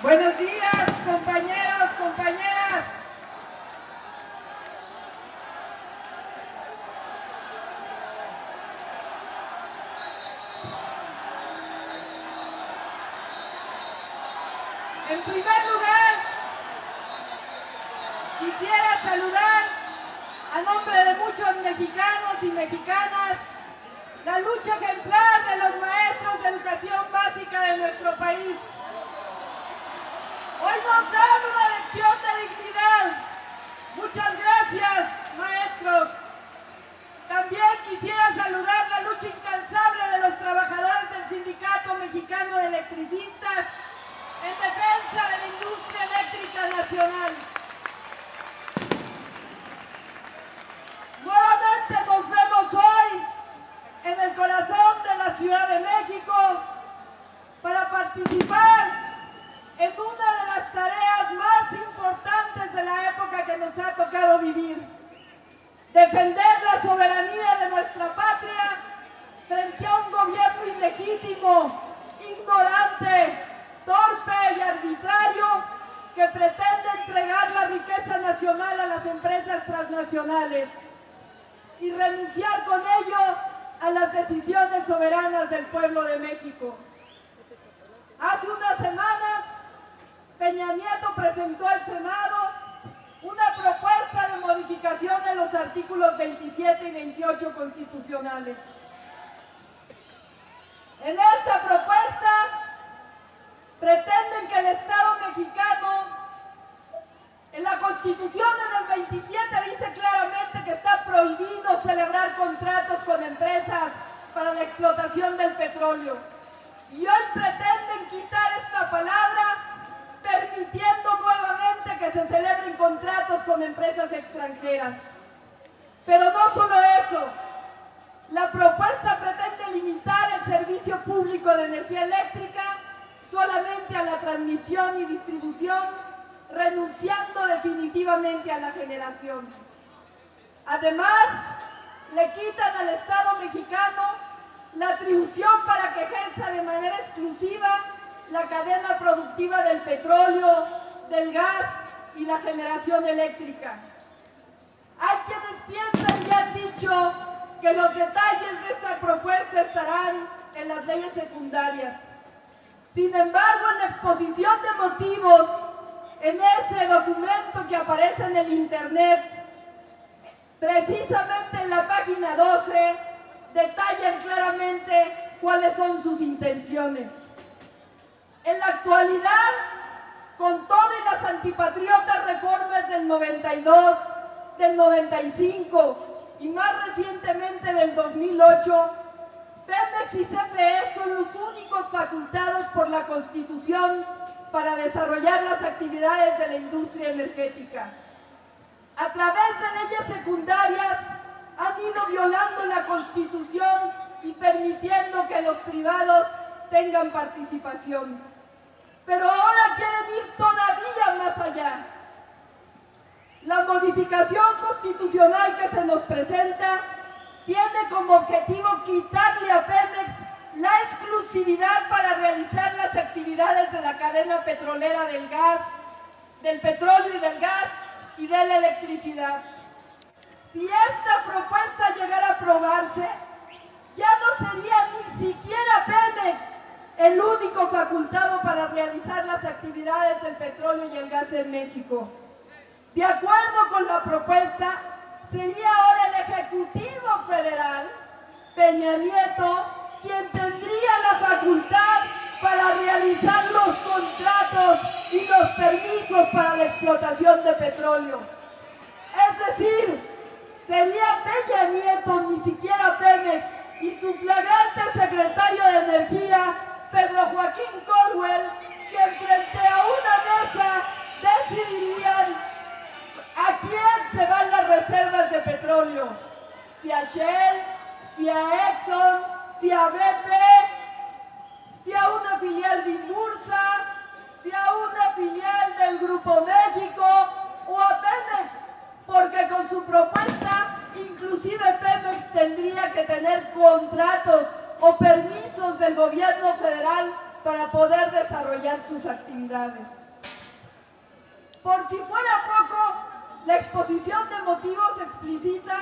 Buenos días, compañeros, compañeras. En primer lugar, quisiera saludar a nombre de muchos mexicanos y mexicanas la lucha ejemplar de los maestros de educación básica de nuestro país. Hoy nos dan una lección de dignidad. Muchas gracias, maestros. También quisiera saludar la lucha incansable de los trabajadores del Sindicato Mexicano de Electricistas en defensa de la industria eléctrica nacional. Nuevamente nos vemos hoy en el corazón de la Ciudad de México para participar en una de las tareas más importantes de la época que nos ha tocado vivir: defender la soberanía de nuestra patria frente a un gobierno ilegítimo, ignorante, torpe y arbitrario que pretende entregar la riqueza nacional a las empresas transnacionales y renunciar con ello a las decisiones soberanas del pueblo de México. Hace unas semanas, Peña Nieto presentó al Senado una propuesta de modificación de los artículos 27 y 28 constitucionales. En esta propuesta pretenden que el Estado mexicano, en la Constitución en el 27 dice claramente que está prohibido celebrar contratos con empresas para la explotación del petróleo. Y hoy pretenden quitar esta palabra, permitiendo nuevamente que se celebren contratos con empresas extranjeras. Pero no solo eso, la propuesta pretende limitar el servicio público de energía eléctrica solamente a la transmisión y distribución, renunciando definitivamente a la generación. Además, le quitan al Estado mexicano la atribución para que ejerza de manera exclusiva la cadena productiva del petróleo, del gas y la generación eléctrica. Hay quienes piensan y han dicho que los detalles de esta propuesta estarán en las leyes secundarias. Sin embargo, en la exposición de motivos, en ese documento que aparece en el internet, precisamente en la página 12, detallan claramente cuáles son sus intenciones. En la actualidad, con todas las antipatriotas reformas del 92, del 95 y más recientemente del 2008, Pemex y CFE son los únicos facultados por la Constitución para desarrollar las actividades de la industria energética. A través de leyes secundarias han ido violando la Constitución y permitiendo que los privados tengan participación. Pero ahora quieren ir todavía más allá. La modificación constitucional que se nos presenta tiene como objetivo quitarle a Pemex la exclusividad para realizar las actividades de la cadena petrolera del gas, del petróleo y del gas y de la electricidad. Si esta propuesta llegara a aprobarse, ya no sería ni siquiera Pemex el único facultado para realizar las actividades del petróleo y el gas en México. De acuerdo con la propuesta, sería ahora el Ejecutivo Federal, Peña Nieto, quien tendría la facultad para realizar los contratos y los permisos para la explotación de petróleo. Es decir, sería Peña Nieto, ni siquiera Pemex, y su flagrante secretario de Energía, Pedro Joaquín Caldwell, quien frente a una mesa decidirían a quién se van las reservas de petróleo, si a Shell, si a Exxon, si a BP, si a una filial de Inbursa, si a una filial del Grupo México o a Pemex, porque con su propuesta inclusive Pemex tendría que tener contratos o permisos del gobierno federal para poder desarrollar sus actividades. Por si fuera poco, la exposición de motivos explicita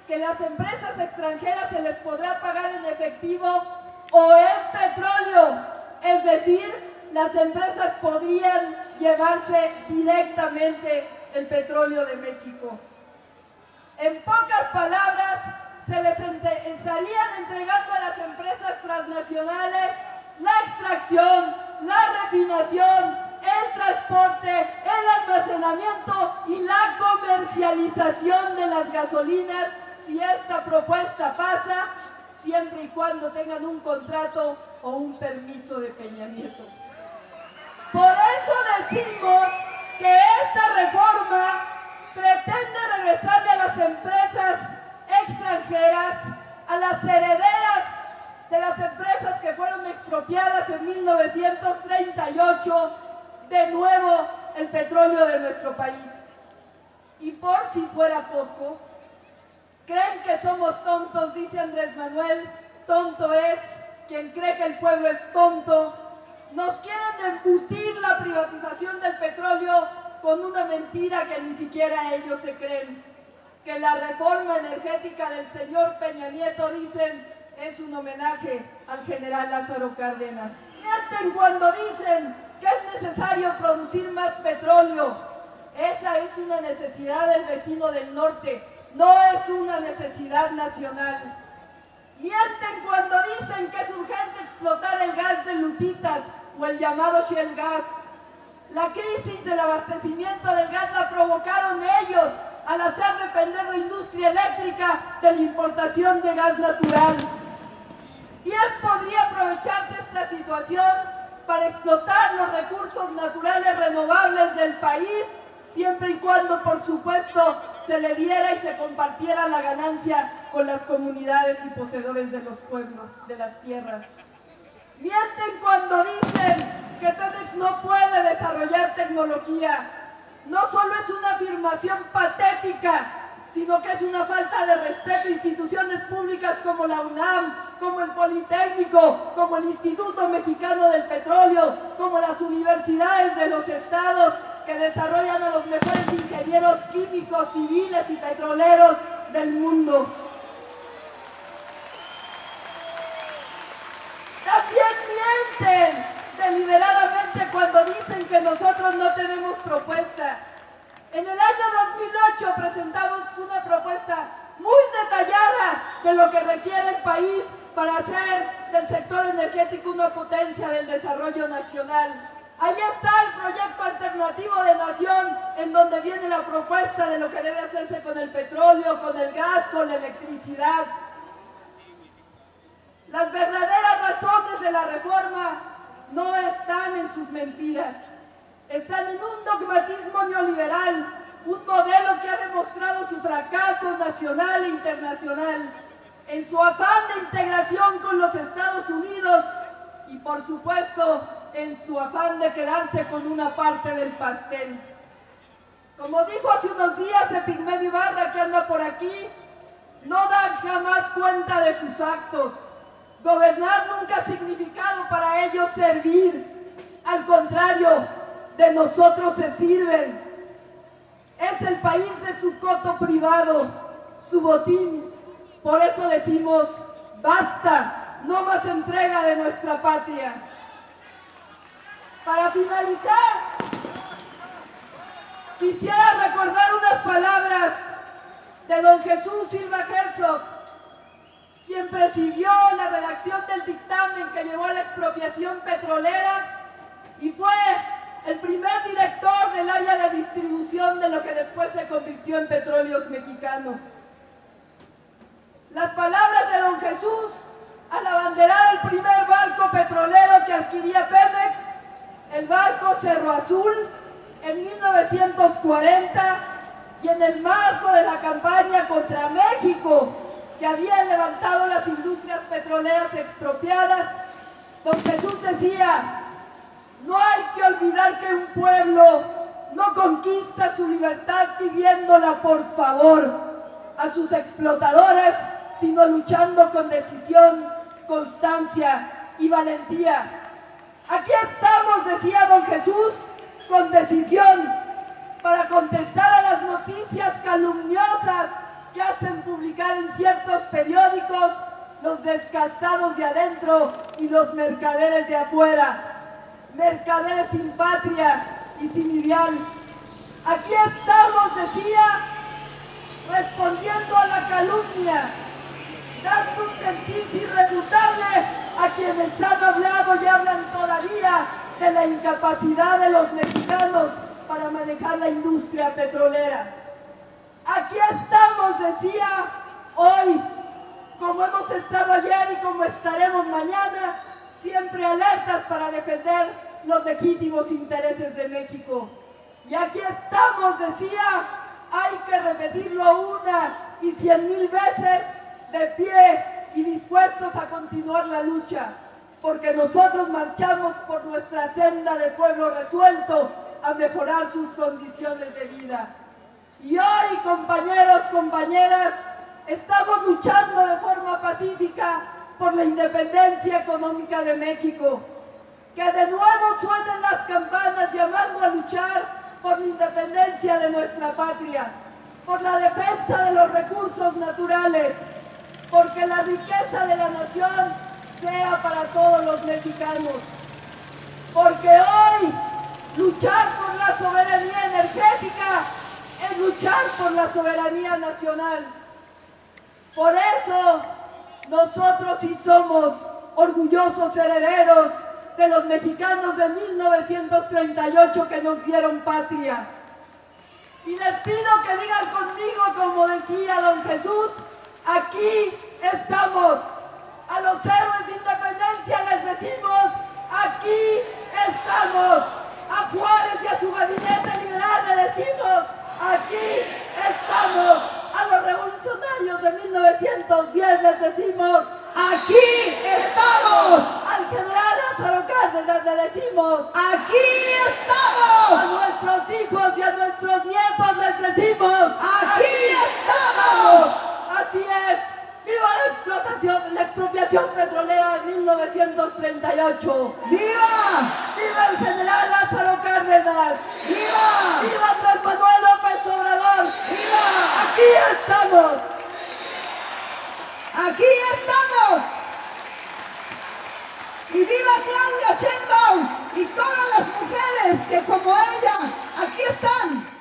que las empresas extranjeras se les podrá pagar en efectivo o en petróleo, es decir, las empresas podrían llevarse directamente el petróleo de México. En pocas palabras, se les estarían entregando a las empresas transnacionales la extracción, la refinación, el transporte, el almacenamiento y la comercialización de las gasolinas si esta propuesta pasa, siempre y cuando tengan un contrato o un permiso de Peña Nieto. Por eso decimos que esta reforma pretende regresarle a las empresas extranjeras, a las herederas de las empresas que fueron expropiadas en 1938, de nuevo el petróleo de nuestro país. Y por si fuera poco, creen que somos tontos, dice Andrés Manuel, tonto es quien cree que el pueblo es tonto. Nos quieren embutir la privatización del petróleo con una mentira que ni siquiera ellos se creen. Que la reforma energética del señor Peña Nieto, dicen, es un homenaje al general Lázaro Cárdenas. Mienten cuando dicen que es necesario producir más petróleo. Esa es una necesidad del vecino del norte, no es una necesidad nacional. Mienten cuando dicen que es urgente explotar el gas de Lutitas o el llamado Shell Gas. La crisis del abastecimiento del gas la provocaron ellos al hacer depender la industria eléctrica de la importación de gas natural. Bien podría aprovechar de esta situación para explotar los recursos naturales renovables del país, siempre y cuando, por supuesto, se le diera y se compartiera la ganancia con las comunidades y poseedores de los pueblos, de las tierras. Mienten cuando dicen que Pemex no puede desarrollar tecnología. No solo es una afirmación patética, sino que es una falta de respeto a instituciones públicas como la UNAM, como el Politécnico, como el Instituto Mexicano del Petróleo, como las universidades de los estados que desarrollan a los mejores ingenieros químicos, civiles y petroleros del mundo. También mienten deliberadamente cuando dicen que nosotros no tenemos propuesta. En el año 2008 presentamos una propuesta muy detallada de lo que requiere el país para hacer del sector energético una potencia del desarrollo nacional. Ahí está el proyecto alternativo de nación, en donde viene la propuesta de lo que debe hacerse con el petróleo, con el gas, con la electricidad. Las verdaderas razones de la reforma no están en sus mentiras, están en un dogmatismo neoliberal, un modelo que ha demostrado su fracaso nacional e internacional, en su afán de integración con los Estados Unidos y, por supuesto, en su afán de quedarse con una parte del pastel. Como dijo hace unos días Epigmenio Ibarra, que anda por aquí, no dan jamás cuenta de sus actos. Gobernar nunca ha significado para ellos servir. Al contrario, de nosotros se sirven. Es el país de su coto privado, su botín. Por eso decimos, basta, no más entrega de nuestra patria. Para finalizar, quisiera recordar unas palabras de don Jesús Silva Herzog, quien presidió la redacción del dictamen que llevó a la expropiación petrolera y fue el primer director del área de distribución de lo que después se convirtió en Petróleos Mexicanos. Las palabras de don Jesús al abanderar el primer barco petrolero que adquiría Pemex, el barco Cerro Azul, en 1940, y en el marco de la campaña contra México que habían levantado las industrias petroleras expropiadas, don Jesús decía: no hay que olvidar que un pueblo no conquista su libertad pidiéndola por favor a sus explotadores, sino luchando con decisión, constancia y valentía. Aquí estamos, decía don Jesús, con decisión, para contestar a las noticias calumniosas que hacen publicar en ciertos periódicos los descastados de adentro y los mercaderes de afuera, mercaderes sin patria y sin ideal. Aquí estamos, decía, respondiendo a la calumnia, dando un mentiz irrefutable a quienes han hablado y hablan todavía de la incapacidad de los mexicanos para manejar la industria petrolera. Aquí estamos, decía, hoy, como hemos estado ayer y como estaremos mañana, siempre alertas para defender los legítimos intereses de México. Y aquí estamos, decía, hay que repetirlo una y 100,000 veces, de pie y dispuestos a continuar la lucha, porque nosotros marchamos por nuestra senda de pueblo resuelto a mejorar sus condiciones de vida. Y hoy, compañeros, compañeras, estamos luchando de forma pacífica por la independencia económica de México. Que de nuevo suenen las campanas llamando a luchar por la independencia de nuestra patria, por la defensa de los recursos naturales, porque la riqueza de la nación sea para todos los mexicanos. Porque hoy luchar por la soberanía energética es luchar por la soberanía nacional. Por eso nosotros sí somos orgullosos herederos de los mexicanos de 1938 que nos dieron patria. Y les pido que digan conmigo, como decía don Jesús, aquí estamos. A los héroes de independencia les decimos, aquí estamos. A Juárez y a su gabinete liberal le decimos, aquí estamos. A los revolucionarios de 1910 les decimos, ¡aquí estamos! al general Lázaro Cárdenas le decimos, ¡aquí a estamos! nuestros hijos y a nuestros nietos les decimos, ¡aquí estamos! Así es. ¡Viva la expropiación petrolera de 1938! ¡Viva! ¡Viva el general Lázaro Cárdenas! ¡Viva! ¡Viva Andrés Manuel López Obrador! ¡Viva! ¡Aquí estamos! ¡Aquí estamos! ¡Y viva Claudia Sheinbaum y todas las mujeres que como ella aquí están!